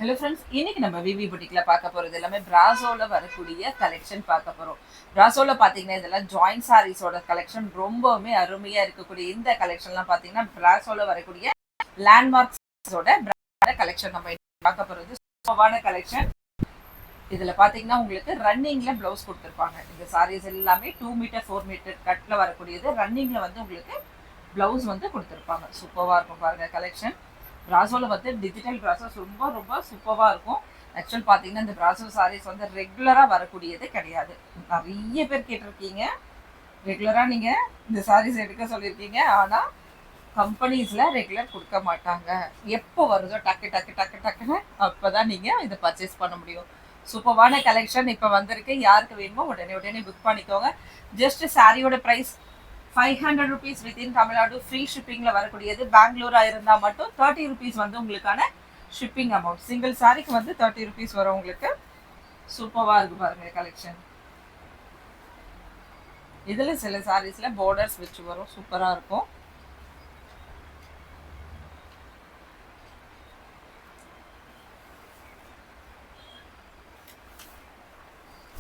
Hello friends, இன்னைக்கு நம்ம விவி புட்டிக்ல பார்க்க போறது எல்லாமே பிராசோல வரக்கூடிய கலெக்ஷன் பார்க்க போறோம். பிராசோல பாத்தீங்கன்னா இதெல்லாம் ஜாயிண்ட் சாரீஸோட கலெக்ஷன் ரொம்பவுமே அருமையா இருக்கக்கூடிய இந்த கலெக்ஷன்லாம் பாத்தீங்கன்னா பிராசோல வரக்கூடிய லேண்ட்மார்க்ஸோட கலெக்ஷன் நம்ம பார்க்க போறது சூப்பரான கலெக்ஷன். இதுல பாத்தீங்கன்னா உங்களுக்கு ரன்னிங்ல பிளவுஸ் கொடுத்துருப்பாங்க. இந்த சாரீஸ் எல்லாமே 2 மீட்டர் 4 மீட்டர் கட்ல வரக்கூடியது. ரன்னிங்ல வந்து உங்களுக்கு பிளவுஸ் வந்து கொடுத்துருப்பாங்க. சூப்பரா இருக்கும் பாருங்க கலெக்ஷன். பிராசோல வந்து டிஜிட்டல் பிராசோஸ் ரொம்ப ரொம்ப சூப்பராக இருக்கும். ஆக்சுவல் பார்த்தீங்கன்னா இந்த பிராசோ சாரீஸ் வந்து ரெகுலராக வரக்கூடியது கிடையாது. நிறைய பேர் கேட்டிருக்கீங்க, ரெகுலராக நீங்கள் இந்த சாரீஸ் எடுக்க சொல்லியிருக்கீங்க. ஆனால் கம்பெனிஸில் ரெகுலர் கொடுக்க மாட்டாங்க. எப்போ வருதோ டக்கு டக்கு டக்கு டக்குன்னு அப்போ தான் நீங்கள் இதை பர்ச்சேஸ் பண்ண முடியும். சூப்பரான கலெக்ஷன் இப்போ வந்திருக்கு. யாருக்கு வேணுமோ உடனே உடனே புக் பண்ணிக்கோங்க. ஜஸ்ட் சாரியோட price 500 rupees within Tamil Nadu. Free ஷிப்பிங்கில் வரக்கூடியது. பெங்களூராக இருந்தால் மட்டும் 30 rupees வந்து உங்களுக்கான ஷிப்பிங் அமௌண்ட். சிங்கிள் சாரிக்கு வந்து 30 rupees வரும் உங்களுக்கு. சூப்பராக இருக்கு பாருங்க கலெக்ஷன். இதில் சில சாரீஸில் பார்டர்ஸ் வச்சு வரும், சூப்பராக இருக்கும்.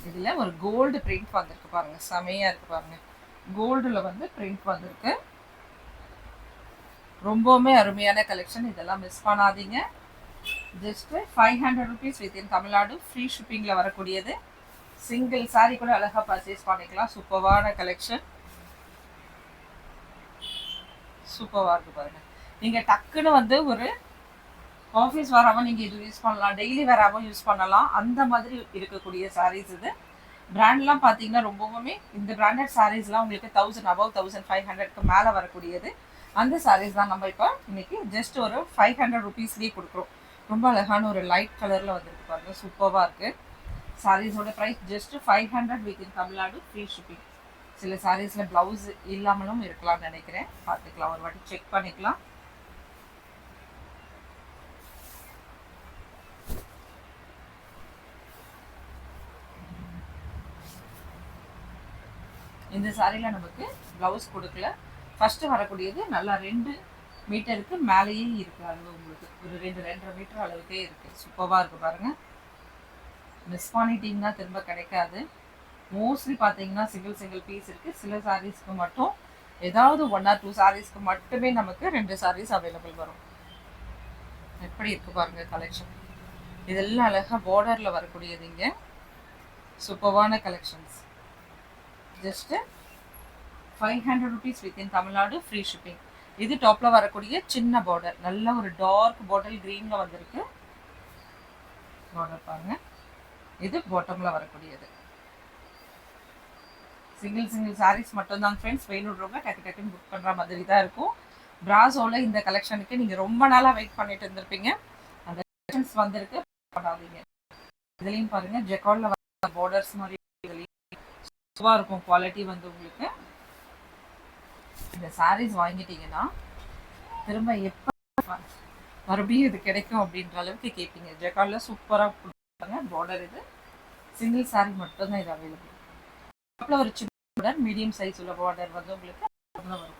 இதில் ஒரு கோல்டு பிரிண்ட் வந்திருக்கு பாருங்க, செமையாக இருக்கு பாருங்க. கோல்டில் வந்து பிரிண்ட் வந்திருக்கு. ரொம்பவுமே அருமையான கலெக்ஷன். இதெல்லாம் மிஸ் பண்ணாதீங்க. Just 500 rupees within Tamil Nadu. Free ஷிப்பிங்கில் வரக்கூடியது. சிங்கிள் சாரி கூட அழகாக பர்ச்சேஸ் பண்ணிக்கலாம். சூப்பரான கலெக்ஷன். சூப்பராக இருக்கு பாருங்க. நீங்கள் டக்குன்னு வந்து ஒரு ஆஃபீஸ் வராமல் நீங்கள் இது யூஸ் பண்ணலாம், டெய்லி வராமல் யூஸ் பண்ணலாம். அந்த மாதிரி இருக்கக்கூடிய சாரீஸ் இது. பிராண்ட்லாம் பார்த்தீங்கன்னா ரொம்பவுமே இந்த பிராண்டட் சாரீஸ்லாம் உங்களுக்கு 1000 above 1500க்கு மேலே வரக்கூடியது. அந்த சாரீஸ் தான் நம்ம இப்போ இன்னைக்கு ஜஸ்ட் ஒரு 500 rupeesலேயே கொடுக்குறோம். ரொம்ப அழகான ஒரு லைட் கலரில் வந்துருக்கு பாருங்கள், சூப்பராக இருக்குது. சாரீஸோட price just 500 within Tamil Nadu. Free shipping. சில சாரீஸில் ப்ளவுஸ் இல்லாமலும் இருக்கலாம்னு நினைக்கிறேன். பார்த்துக்கலாம், ஒரு வாட்டி செக் பண்ணிக்கலாம். இந்த சாரியில் நமக்கு ப்ளவுஸ் கொடுக்கல. ஃபஸ்ட்டு வரக்கூடியது நல்லா 2 மீட்டருக்கு மேலேயே இருக்குது அளவு. உங்களுக்கு ஒரு 2-2.5 மீட்டர் அளவுக்கே இருக்குது. சூப்பராக இருக்குது பாருங்கள். மிஸ் பண்ணிட்டீங்கன்னா திரும்ப கிடைக்காது. மோஸ்ட்லி பார்த்தீங்கன்னா சிங்கிள் பீஸ் இருக்குது. சில சாரீஸ்க்கு மட்டும் ஏதாவது 1 or 2 சாரீஸ்க்கு மட்டுமே நமக்கு 2 சாரீஸ் அவைலபிள் வரும். எப்படி இருக்குது பாருங்கள் கலெக்ஷன். இதெல்லாம் அழகாக பார்டரில் வரக்கூடியது. இங்கே சூப்பரான collections. Just 500 rupees within Tamil Nadu. Free shipping. இது டாப்பில் வரக்கூடிய சின்ன பார்டர், நல்ல ஒரு டார்க் பாட்டில் க்ரீனில் வந்திருக்கு பார்டர் பாருங்க. இது பாட்டமில் வரக்கூடியது. சிங்கிள் சாரீஸ் மட்டும்தான் ஃப்ரெண்ட்ஸ். வேணுன்றவங்க டக்கு டக்குன்னு புக் பண்ணுற மாதிரி தான் இருக்கும். பிராசோவில் இந்த கலெக்ஷனுக்கு நீங்கள் ரொம்ப நாளாக வெயிட் பண்ணிட்டு இருந்திருப்பீங்க. அந்த கலெக்ஷன்ஸ் வந்திருக்கு, பண்ணாதீங்க. இதுலேயும் பாருங்கள் ஜெக்கார்டில் வர பார்டர்ஸ் மாதிரி சூப்பராக இருக்கும். குவாலிட்டி வந்து உங்களுக்கு இந்த சாரீஸ் வாங்கிட்டீங்கன்னா திரும்ப எப்போ மறுபடியும் இது கிடைக்கும் அப்படின்ற அளவுக்கு கேட்பீங்க. ஜெக்கார்டில் சூப்பராக கொடுப்பாங்க பார்டர். இது சிங்கிள் சாரீ மட்டும்தான் இது அவைலபிள். அப்புறம் ஒரு சின்ன பார்டர், மீடியம் சைஸ் உள்ள பார்டர் வந்து உங்களுக்கு வரும்.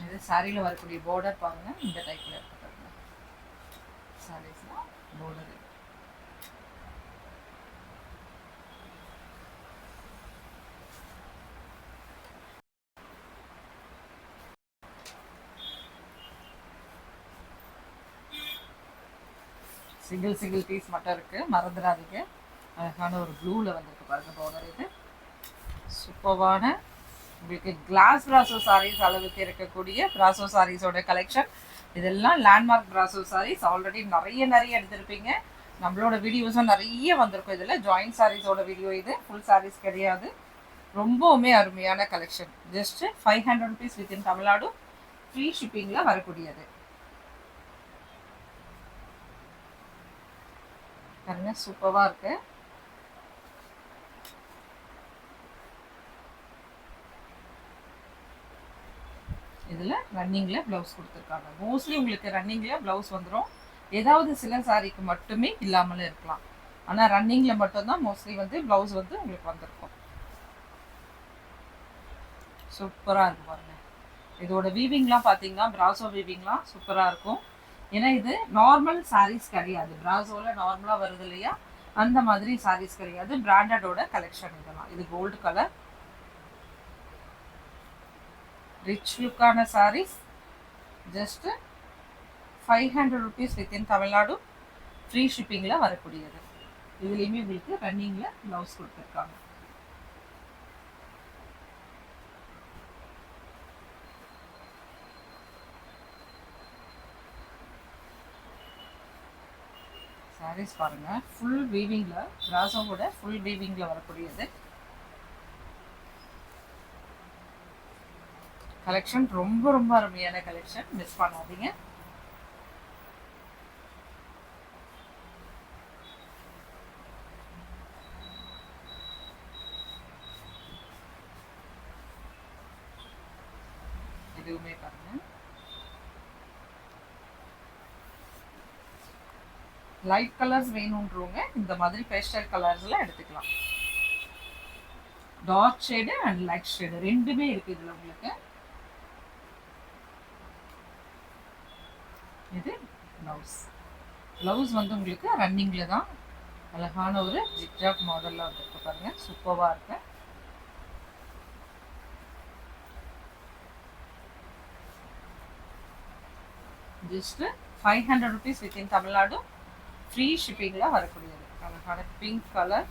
இது சாரியில் வரக்கூடிய பார்டர் பாருங்கள். இந்த டைப்பில் இருக்க சாரீஸ்லாம் பார்டர். சிங்கிள் பீஸ் மட்டும் இருக்குது, மறந்துடாதீங்க. அழகான ஒரு ப்ளூவில் வந்துருக்கு பாருங்க பார்டர். இது சூப்பரான உங்களுக்கு கிளாஸ் பிராசோ சாரீஸ் அளவுக்கு இருக்கக்கூடிய பிராசோ சாரீஸோட கலெக்ஷன். இதெல்லாம் லேண்ட்மார்க் பிராசோ சாரீஸ். ஆல்ரெடி நிறைய எடுத்திருப்பீங்க. நம்மளோட வீடியோஸும் நிறைய வந்திருக்கும். இதில் ஜாயிண்ட் சாரீஸோட வீடியோ. இது ஃபுல் சாரீஸ் கிடையாது. ரொம்பவுமே அருமையான collection. Just 500 rupees within Tamil Nadu. Free ஷிப்பிங்கில் வரக்கூடியது பாருங்க, சூப்பராக இருக்கு. இதில் ரன்னிங்கில் ப்ளவுஸ் கொடுத்துருக்காங்க. மோஸ்ட்லி உங்களுக்கு ரன்னிங்கில் ப்ளவுஸ் வந்துடும். ஏதாவது சில சாரீக்கு மட்டுமே இல்லாமலும் இருக்கலாம். ஆனால் ரன்னிங்கில் மட்டும்தான் மோஸ்ட்லி வந்து ப்ளவுஸ் வந்து உங்களுக்கு வந்திருக்கும். சூப்பராக இருக்கும் பாருங்க. இதோட வீவிங்லாம் பார்த்தீங்கன்னா பிராசோ வீவிங்லாம் சூப்பராக இருக்கும். ஏன்னா இது நார்மல் சாரீஸ் கிடையாது, பிராசோல நார்மலா வருது இல்லையா, அந்த மாதிரி சாரீஸ் கிடையாது, பிராண்டடோட கலெக்ஷன் இதெல்லாம். இது கோல்டு கலர் ரிச் லுக்கான saris, just 500 rupees within Tamil Nadu, free ஷிப்பிங்கில் வரக்கூடியது. இதுலேயுமே உங்களுக்கு ரன்னிங்கில் ப்ளவுஸ் கொடுத்துருக்காங்க. சாரீஸ் பாருங்க, ஃபுல் வீவிங்கில், பிராசோவோட ஃபுல் வீவிங்கில் வரக்கூடியது. கலெக்ஷன் ரொம்ப ரொம்ப அருமையான கலெக்ஷன், மிஸ் பண்ணாதீங்க. இதுவுமே பாருங்க, லைட் கலர்ஸ் வேணும்ன்றவங்க இந்த மாதிரி பேஸ்டல் கலர்ஸ்ல எடுத்துக்கலாம். Dark shade and light shade ரெண்டுமே இருக்கு இதுல உங்களுக்கு. இது பிளவுஸ். பிளவுஸ் வந்து உங்களுக்கு ரன்னிங்ல தான் அழகான ஒரு ஜிக்ஜாக் மாடல்ல வந்துருக்கு பாருங்க, சூப்பரா இருக்கு. Just 500 rupees within Tamil Nadu, free ஷிப்பிங்கில் வரக்கூடியது. அழகான பிங்க் கலர்.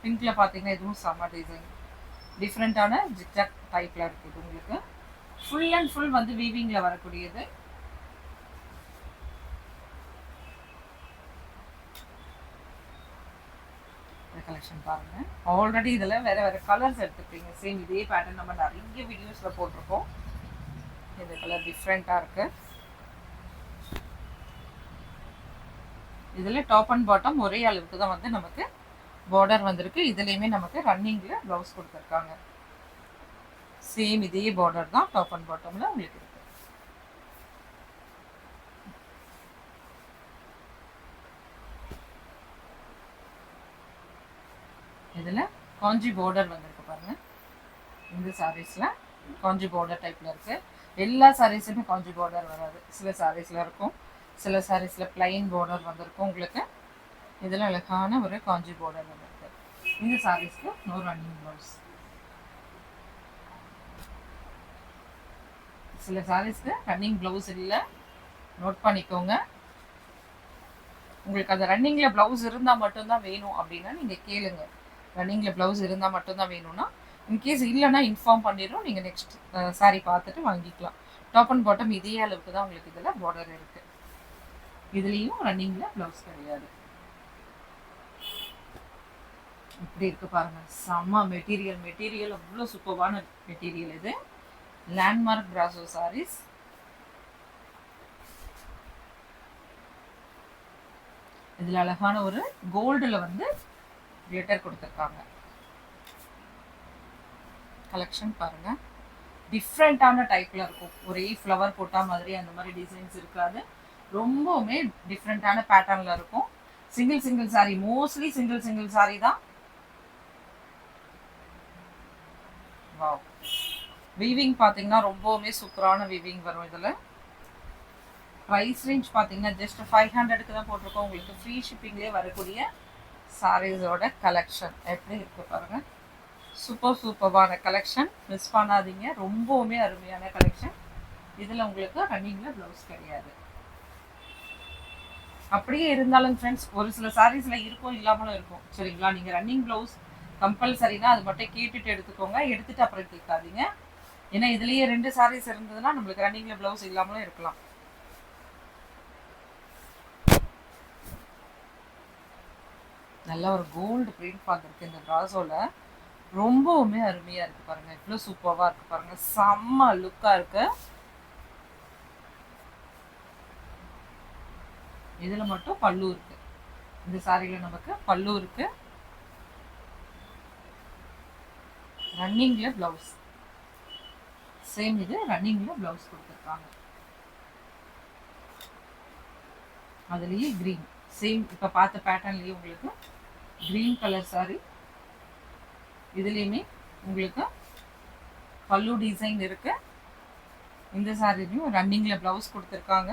பிங்க்ல பார்த்தீங்கன்னா இதுவும் செம்ம டிசைன், டிஃப்ரெண்ட்டான ஜிக்ஜாக் டைப்ல இருக்குது உங்களுக்கு. ஃபுல் அண்ட் ஃபுல் வந்து வீவிங்ல வரக்கூடியது. கலெக்ஷன் பாருங்க, ஆல்ரெடி இதில் வேற வேற கலர்ஸ் எடுத்துப்பீங்க. சேம் இதே பேட்டர்ன் நம்ம நிறைய வீடியோஸில் போட்டிருக்கோம். இந்த கலர் டிஃப்ரெண்ட்டாக இருக்கு. இதில் டாப் அண்ட் பாட்டம் ஒரே அளவுக்கு தான் வந்து நமக்கு பார்டர் வந்திருக்கு. இதுலேயுமே நமக்கு ரன்னிங்கில் ப்ளவுஸ் கொடுத்துருக்காங்க. சேம் இதே பார்டர் தான் டாப் அண்ட் பாட்டமில் உங்களுக்கு இருக்கு. இதில் காஞ்சி பார்டர் வந்திருக்கு பாருங்க. இந்த சாரீஸில் காஞ்சி பார்டர் டைப்பில் இருக்கு. எல்லா சாரீஸுமே காஞ்சி பார்டர் வராது, சில சாரீஸில் இருக்கும், சில சாரீஸில் பிளைன் பார்டர் வந்திருக்கும் உங்களுக்கு. இதில் அழகான ஒரு காஞ்சி பார்டர் வந்திருக்கு. இந்த சாரீஸ்க்கு நோ ரன்னிங் ப்ளவுஸ். சில சாரீஸ்க்கு ரன்னிங் ப்ளவுஸ் இல்லை, நோட் பண்ணிக்கோங்க. உங்களுக்கு அந்த ரன்னிங்கில் ப்ளவுஸ் இருந்தால் மட்டும்தான் வேணும் அப்படின்னா நீங்கள் கேளுங்க. ரன்னிங்கில் ப்ளவுஸ் இருந்தால் மட்டும்தான் வேணும்னா, இன்கேஸ் இல்லைன்னா இன்ஃபார்ம் பண்ணிடுறோம், நீங்கள் நெக்ஸ்ட் சாரீ பார்த்துட்டு வாங்கிக்கலாம். டாப் அண்ட் பாட்டம் இதே அளவுக்கு தான் உங்களுக்கு இதில் பார்டர் இருக்குது. இதுலேயும் ரன்னிங்கில் ப்ளவுஸ் கிடையாது. இப்படி இருக்கு பாருங்க, செம்ம மெட்டீரியல். மெட்டீரியல் அவ்வளோ சூப்பரான மெட்டீரியல். இது லேண்ட்மார்க் பிராசோ சாரீஸ். இதில் அழகான ஒரு கோல்டில் வந்து கிளிட்டர் கொடுத்துருக்காங்க. கலெக்ஷன் பாருங்க, டிஃப்ரெண்ட்டான டைப்ல இருக்கும். ஒரே ஃப்ளவர் போட்டா மாதிரி அந்த மாதிரி டிசைன்ஸ் இருக்காது, ரொம்பவுமே டிஃப்ரெண்ட்டான பேட்டர்ன்ல இருக்கும். Single single sorry, mostly single sorry தான். வாவ், வீவிங் பார்த்தீங்கன்னா ரொம்பவுமே சூப்பரான வீவிங் வரும். இதில் ப்ரைஸ் ரேஞ்ச் பார்த்தீங்கன்னா ஜஸ்ட் 500க்கு தான் போட்டிருக்கோம். உங்களுக்கு ஃப்ரீ ஷிப்பிங்லேயே வரக்கூடிய சாரீஸோட கலெக்ஷன் எப்படி இருக்கு பாருங்க. சூப்பரான கலெக்ஷன், மிஸ் பண்ணாதீங்க. ரொம்பவுமே அருமையான கலெக்ஷன். இதில் உங்களுக்கு ரன்னிங்கில் ப்ளவுஸ் கிடையாது. அப்படியே இருந்தாலும் ஃப்ரெண்ட்ஸ், ஒரு சில சாரீஸில் இருக்கும், இல்லாமலும் இருக்கும். சரிங்களா, நீங்கள் ரன்னிங் ப்ளவுஸ் கம்பல்சரினா அது மட்டும் கேட்டுட்டு எடுத்துக்கோங்க, எடுத்துட்டு அப்புறம் கேட்காதீங்க. ஏன்னா இதுலேயே 2 சாரீஸ் இருந்ததுன்னா நம்மளுக்கு ரன்னிங்கில் ப்ளவுஸ் இல்லாமலும் இருக்கலாம். நல்ல ஒரு கோல்டு பிரிண்ட் பார்த்துருக்கு இந்த பிராசோல. ரொம்பவுமே அருமையா இருக்கு பாருங்க, இவ்வளவு சூப்பரா இருக்கு பாருங்க, செம்ம லுக்கா இருக்கு. இதுல மட்டும் பல்லு இருக்கு. இந்த சாரியில நமக்கு பல்லு இருக்கு. ரன்னிங்ல பிளவுஸ், சேம் இது ரன்னிங்ல பிளவுஸ் கொடுத்துருக்காங்க. அதுலயே கிரீன், சேம் இப்ப பார்த்த பேட்டர்ன்லயே உங்களுக்கு கிரீன் கலர் சாரி. இதுலேயுமே உங்களுக்கு பல்லு டிசைன் இருக்கு. இந்த சாரிலையும் ரன்னிங்கில் ப்ளவுஸ் கொடுத்துருக்காங்க.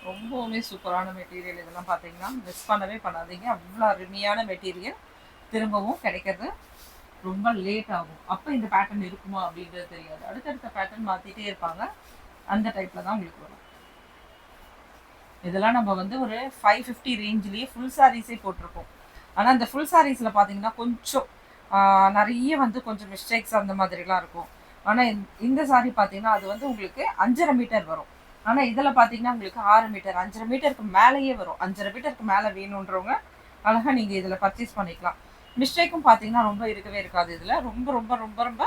ரொம்பவுமே சூப்பரான மெட்டீரியல். இதெல்லாம் பார்த்தீங்கன்னா மிஸ் பண்ணவே பண்ணாதீங்க. அவ்வளோ அருமையான மெட்டீரியல். திரும்பவும் கிடைக்கிறது ரொம்ப லேட் ஆகும். அப்போ இந்த பேட்டர்ன் இருக்குமா அப்படின்றது தெரியாது. அடுத்தடுத்த பேட்டர்ன் மாற்றிட்டே இருப்பாங்க. அந்த டைப்பில் தான் உங்களுக்கு வரும். இதெல்லாம் நம்ம வந்து ஒரு 550 ரேஞ்சிலேயே ஃபுல் சாரீஸே போட்டிருக்கோம். ஆனால் அந்த ஃபுல் சாரீஸில் பார்த்தீங்கன்னா கொஞ்சம் நிறைய வந்து கொஞ்சம் மிஸ்டேக்ஸ் அந்த மாதிரிலாம் இருக்கும். ஆனால் இந்த சாரீ பார்த்தீங்கன்னா அது வந்து உங்களுக்கு 5.5 மீட்டர் வரும். ஆனால் இதில் பார்த்தீங்கன்னா உங்களுக்கு 6 மீட்டர் 5.5 மீட்டருக்கு மேலேயே வரும். 5.5 மீட்டருக்கு மேலே வேணுன்றவங்க அழகாக நீங்கள் இதில் பர்ச்சேஸ் பண்ணிக்கலாம். மிஸ்டேக்கும் பார்த்தீங்கன்னா ரொம்ப இருக்கவே இருக்காது. இதில் ரொம்ப ரொம்ப ரொம்ப ரொம்ப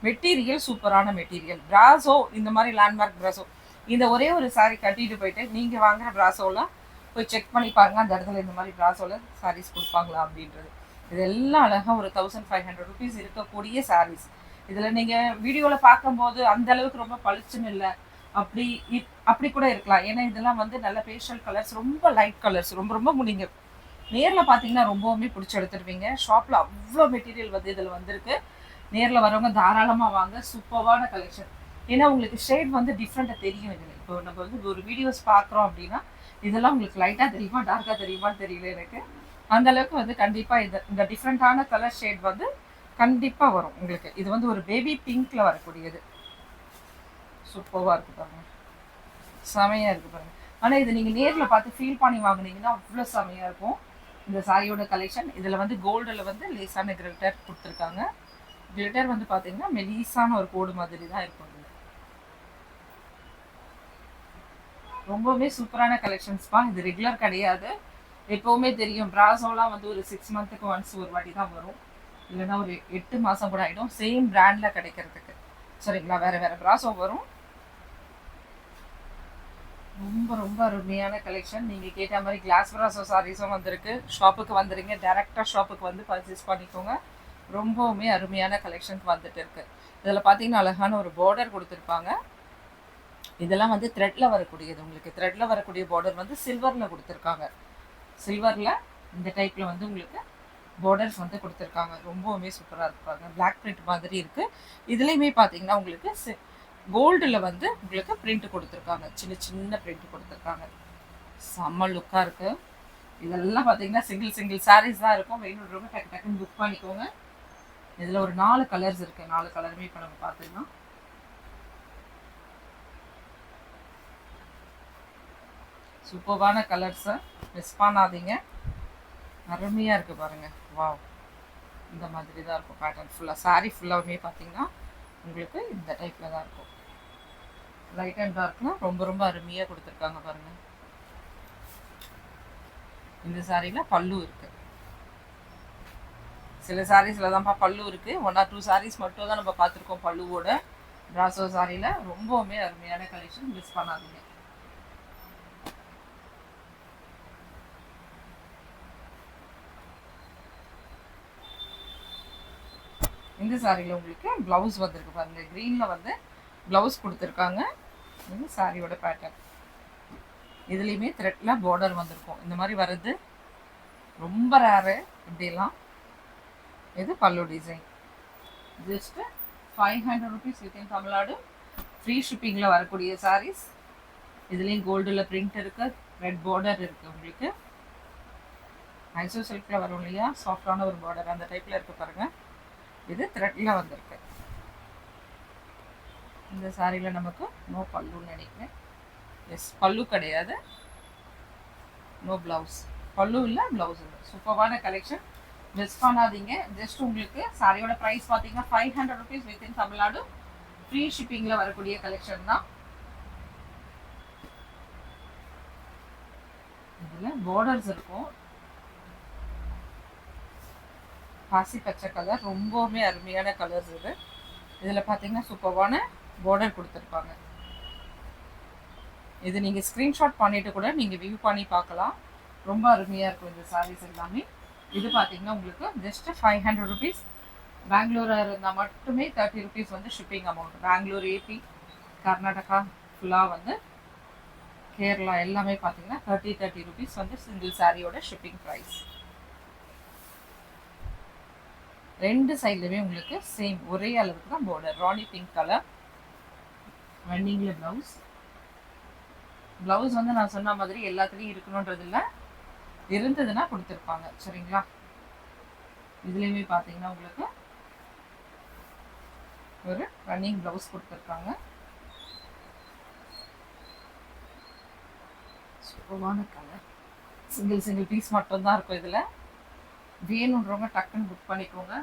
மெட்டீரியல் சூப்பரான மெட்டீரியல். பிராசோ இந்த மாதிரி லேண்ட்மார்க் பிராசோ இந்த ஒரே ஒரு சாரீ கட்டிட்டு போயிட்டு நீங்கள் வாங்குற பிராசோலாம் போய் செக் பண்ணி பாருங்கள் அந்த இடத்துல இந்த மாதிரி பிராசோவில் சாரீஸ் கொடுப்பாங்களா அப்படின்றது. இதெல்லாம் அழகாக ஒரு 1500 ருபீஸ் இருக்கக்கூடிய சாரீஸ். இதில் நீங்கள் வீடியோவில் பார்க்கும்போது அந்த அளவுக்கு ரொம்ப பளிச்சுன்னு இல்லை, அப்படி கூட இருக்கலாம். ஏன்னா இதெல்லாம் வந்து நல்ல பேஷல் கலர்ஸ், ரொம்ப லைட் கலர்ஸ். ரொம்ப ரொம்ப முடிங்க நேரில் பார்த்தீங்கன்னா ரொம்பவுமே பிடிச்சி எடுத்துருவீங்க. ஷாப்பில் அவ்வளோ மெட்டீரியல் வந்து இதில் வந்திருக்கு. நேரில் வரவங்க தாராளமாக வாங்க. சூப்பரான கலெக்ஷன். ஏன்னா உங்களுக்கு ஷேட் வந்து டிஃப்ரெண்ட்டாக தெரியும் இதில். இப்போ நம்ம வந்து ஒரு வீடியோஸ் பார்க்குறோம் அப்படின்னா இதெல்லாம் உங்களுக்கு லைட்டாக தெரியுமா டார்க்காக தெரியுமான்னு தெரியல எனக்கு. அந்த அளவுக்கு வந்து கண்டிப்பாக இந்த டிஃப்ரெண்ட்டான கலர் ஷேட் வந்து கண்டிப்பாக வரும் உங்களுக்கு. இது வந்து ஒரு பேபி பிங்க்ல வரக்கூடியது. சூப்பராக இருக்குது பாருங்க, செமையாக இருக்குது பாருங்க. ஆனால் இது நீங்கள் நேரில் பார்த்து ஃபீல் பண்ணி வாங்கினீங்கன்னா அவ்வளோ செமையாக இருக்கும் இந்த சாரியோட கலெக்ஷன். இதில் வந்து கோல்டில் வந்து லேசான கிளிட்டர் கொடுத்துருக்காங்க. கிளிட்டர் வந்து பார்த்தீங்கன்னா மெலிசான ஒரு கோடு மாதிரி தான் இருக்கும். ரொம்பவுமே சூப்பரான கலெக்ஷன்ஸ்ப்பா. இது ரெகுலர் கிடையாது. எப்போவுமே தெரியும் பிராசோலாம் வந்து ஒரு 6 மந்த்துக்கு ஒன்ஸ் ஒரு வாட்டி தான் வரும். இல்லைன்னா ஒரு 8 மாதம் கூட ஆகிடும் சேம் பிராண்டில் கிடைக்கிறதுக்கு. சரிங்களா, வேறு வேறு பிராசோ வரும். ரொம்ப ரொம்ப அருமையான கலெக்ஷன். நீங்கள் கேட்ட மாதிரி கிளாஸ் பிராசோ சாரீஸும் வந்திருக்கு. ஷாப்புக்கு வந்துடுங்க, டேரெக்டாக ஷாப்புக்கு வந்து பர்ச்சேஸ் பண்ணிக்கோங்க. ரொம்பவுமே அருமையான கலெக்ஷன்ஸ் வந்துட்டு இருக்கு. இதில் பார்த்தீங்கன்னா அழகான ஒரு பார்டர் கொடுத்துருப்பாங்க. இதெல்லாம் வந்து த்ரெட்டில் வரக்கூடியது. உங்களுக்கு த்ரெட்டில் வரக்கூடிய பார்டர் வந்து சில்வரில் கொடுத்துருக்காங்க. சில்வரில் இந்த டைப்பில் வந்து உங்களுக்கு பார்டர்ஸ் வந்து கொடுத்துருக்காங்க. ரொம்பவுமே சூப்பராக இருப்பாங்க. பிளாக் பிரிண்ட் மாதிரி இருக்குது. இதுலேயுமே பார்த்தீங்கன்னா உங்களுக்கு கோல்டில் வந்து உங்களுக்கு பிரிண்ட் கொடுத்துருக்காங்க. சின்ன சின்ன பிரிண்ட் கொடுத்துருக்காங்க. செம்ம லுக்காக இருக்குது. இதெல்லாம் பார்த்தீங்கன்னா சிங்கிள் சாரீஸ் தான் இருக்கும். வேணுன்றவங்க டக்கு டக்குன்னு புக் பண்ணிக்கோங்க. இதில் ஒரு 4 கலர்ஸ் இருக்குது. 4 கலருமே இப்போ நம்ம பார்த்துக்கலாம். சூப்பரான கலர்ஸை மிஸ் பண்ணாதீங்க. அருமையாக இருக்குது பாருங்கள். வாவ், இந்த மாதிரி தான் இருக்கும் பேட்டர்ன் ஃபுல்லாக. சாரீ ஃபுல்லாகவுமே பார்த்தீங்கன்னா உங்களுக்கு இந்த டைப்பில் தான் இருக்கும். லைட் அண்ட் டார்க்னால் ரொம்ப ரொம்ப அருமையாக கொடுத்துருக்காங்க பாருங்கள். இந்த சாரியில் பல்லு இருக்குது. சில சாரீஸில் தான்ப்பா பல்லு இருக்குது. 1 or 2 சாரீஸ் மட்டும் தான் நம்ம பார்த்துருக்கோம் பல்லுவோட. பிராசோ சாரியில் ரொம்பவுமே அருமையான கலெக்ஷன், மிஸ் பண்ணாதீங்க. இந்த சாரியில் உங்களுக்கு ப்ளவுஸ் வந்துருக்கு பாருங்கள். க்ரீனில் வந்து ப்ளவுஸ் கொடுத்துருக்காங்க. இது சாரியோட பேட்டர்ன். இதுலேயுமே த்ரெட்டில் பார்டர் வந்திருக்கும். இந்த மாதிரி வர்றது ரொம்ப ரேரு. இப்படிலாம் இது பல்லு design. Just 500 rupees within Tamil Nadu. Free ஷிப்பிங்கில் வரக்கூடிய சாரீஸ். இதுலேயும் கோல்டில் பிரிண்ட் இருக்குது, ரெட் பார்டர் இருக்குது. உங்களுக்கு மைசூர் சில்கில் வரும் இல்லையா, சாஃப்டான ஒரு பார்டர், அந்த டைப்பில் இருக்குது பாருங்கள். இது த்ரெட்டில் வந்திருக்கு. இந்த சாரியில் நமக்கு நோ பல்லுன்னு நினைக்கிறேன். எஸ், பல்லு கிடையாது. No blouse. பல்லு இல்லை, ப்ளவுஸ் இல்லை. சூப்பரான கலெக்ஷன், மிஸ் பண்ணாதீங்க. ஜஸ்ட் உங்களுக்கு சாரியோட ப்ரைஸ் பார்த்தீங்கன்னா 500 ருபீஸ் வித்தின் தமிழ்நாடு. ஃப்ரீ ஷிப்பிங்கில் வரக்கூடிய கலெக்ஷன் தான். இதில் பார்டர்ஸ் இருக்கும். பாசி பச்சை கலர், ரொம்பவுமே அருமையான கலர்ஸ் இது. இதில் பார்த்தீங்கன்னா சூப்பரான பார்டர் கொடுத்துருப்பாங்க. இது நீங்கள் ஸ்க்ரீன்ஷாட் பண்ணிவிட்டு கூட நீங்கள் வியூ பண்ணி பார்க்கலாம். ரொம்ப அருமையாக இருக்கும் இந்த சாரீஸ் எல்லாமே. இது பார்த்தீங்கன்னா உங்களுக்கு ஜஸ்ட்டு 500 ருபீஸ். பெங்களூராக இருந்தால் மட்டுமே 30 ருபீஸ் வந்து shipping amount. Bangalore, AP, Karnataka ஃபுல்லாக வந்து கேரளா எல்லாமே பார்த்தீங்கன்னா 30 ருபீஸ் வந்து சிங்கிள் சாரியோட ஷிப்பிங் ப்ரைஸ். 2 சைட்லையுமே உங்களுக்கு சேம் ஒரே அளவுக்கு தான் பார்டர். ராணி பிங்க் கலர். ரன்னிங்ல ப்ளவுஸ். ப்ளவுஸ் வந்து நான் சொன்ன மாதிரி எல்லாத்துலேயும் இருக்கணுன்றது இல்லை, இருந்ததுன்னா கொடுத்துருப்பாங்க. சரிங்களா? இதுலேயுமே பார்த்தீங்கன்னா உங்களுக்கு ஒரு ரன்னிங் ப்ளவுஸ் கொடுத்துருக்காங்க. சூப்பரான கலர். சிங்கிள் பீஸ் மட்டும்தான் இருக்கும் இதில். வேணுன்றவங்க டக்குன்னு புக் பண்ணிக்கோங்க.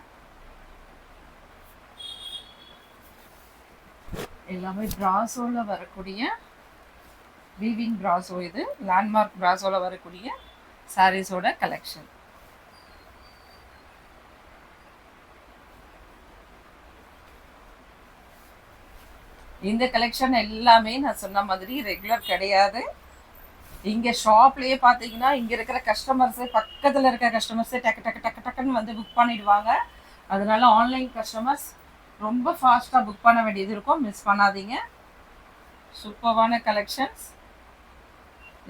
எல்லாமே பிராசோவில் வரக்கூடிய வீவிங் பிராசோ. இது லேண்ட்மார்க் பிராசோவில் வரக்கூடிய சாரீஸோட கலெக்ஷன். இந்த கலெக்ஷன் எல்லாமே நான் சொன்ன மாதிரி ரெகுலர் கிடையாது. இங்கே ஷாப்லேயே பார்த்தீங்கன்னா இங்கே இருக்கிற கஸ்டமர்ஸு, பக்கத்தில் இருக்கிற கஸ்டமர்ஸு டக்குன்னு வந்து புக் பண்ணிடுவாங்க. அதனால ஆன்லைன் கஸ்டமர்ஸ் ரொம்ப ஃபாஸ்ட்டாக புக் பண்ண வேண்டியது இருக்கும். மிஸ் பண்ணாதீங்க. சூப்பரான கலெக்ஷன்ஸ்.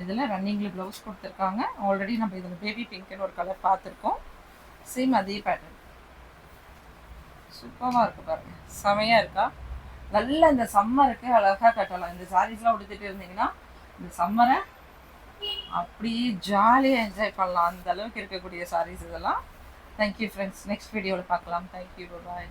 இதில் ரன்னிங்கில் ப்ளவுஸ் கொடுத்துருக்காங்க. ஆல்ரெடி நம்ம இதில் பேபி பிங்க்னு ஒரு கலர் பார்த்துருக்கோம். சேம் அதே பேட்டர்ன். சூப்பராக இருக்குது பாருங்கள், செமையாக இருக்கா? நல்ல இந்த சம்மருக்கு அழகாக கட்டலாம். இந்த சாரீஸ்லாம் உடுத்துட்டு இருந்தீங்கன்னா இந்த சம்மரை அப்படியே ஜாலியாக என்ஜாய் பண்ணலாம். அந்த அளவுக்கு இருக்கக்கூடிய சாரீஸ் இதெல்லாம். Thank you friends. நெக்ஸ்ட் வீடியோவில் பார்க்கலாம். தேங்க்யூ, பாய்.